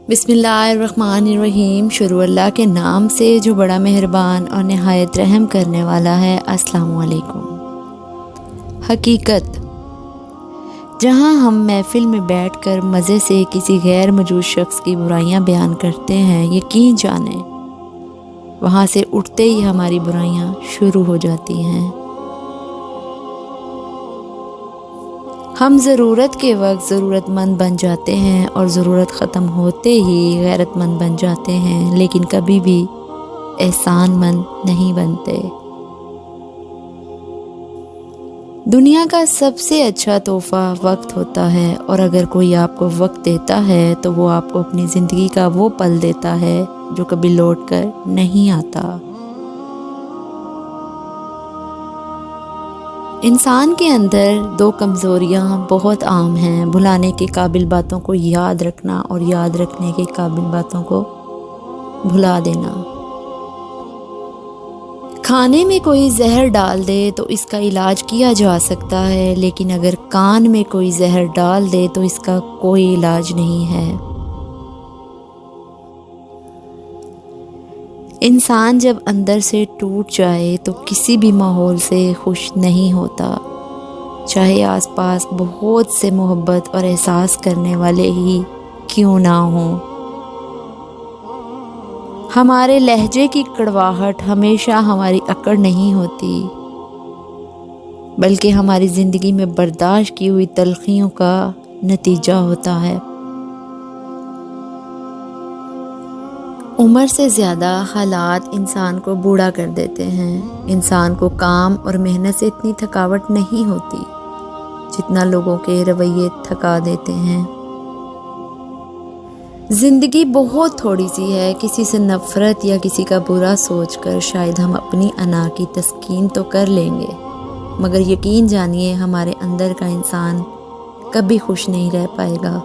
बिस्मिल्लाहिर्रहमानिर्रहीम। शुरू अल्लाह के नाम से जो बड़ा मेहरबान और नहायत रहम करने वाला है। अस्सलामु अलैकुम। हकीकत, जहाँ हम महफिल में बैठकर मज़े से किसी गैर मौजूद शख्स की बुराइयाँ बयान करते हैं, यकीन जाने वहाँ से उठते ही हमारी बुराइयाँ शुरू हो जाती हैं। हम ज़रूरत के वक्त ज़रूरतमंद बन जाते हैं और ज़रूरत ख़त्म होते ही गैरतमंद बन जाते हैं, लेकिन कभी भी एहसानमंद नहीं बनते। दुनिया का सबसे अच्छा तोहफ़ा वक्त होता है, और अगर कोई आपको वक्त देता है तो वो आपको अपनी ज़िंदगी का वो पल देता है जो कभी लौट कर नहीं आता। इंसान के अंदर दो कमज़ोरियाँ बहुत आम हैं: भुलाने के काबिल बातों को याद रखना और याद रखने के काबिल बातों को भुला देना। खाने में कोई जहर डाल दे तो इसका इलाज किया जा सकता है, लेकिन अगर कान में कोई जहर डाल दे तो इसका कोई इलाज नहीं है। इंसान जब अंदर से टूट जाए तो किसी भी माहौल से खुश नहीं होता, चाहे आसपास बहुत से मोहब्बत और एहसास करने वाले ही क्यों ना हों। हमारे लहजे की कड़वाहट हमेशा हमारी अकड़ नहीं होती, बल्कि हमारी ज़िंदगी में बर्दाश्त की हुई तलखियों का नतीजा होता है। उम्र से ज़्यादा हालात इंसान को बूढ़ा कर देते हैं। इंसान को काम और मेहनत से इतनी थकावट नहीं होती जितना लोगों के रवैये थका देते हैं। ज़िंदगी बहुत थोड़ी सी है, किसी से नफ़रत या किसी का बुरा सोचकर शायद हम अपनी अना की तस्कीन तो कर लेंगे, मगर यकीन जानिए हमारे अंदर का इंसान कभी खुश नहीं रह पाएगा।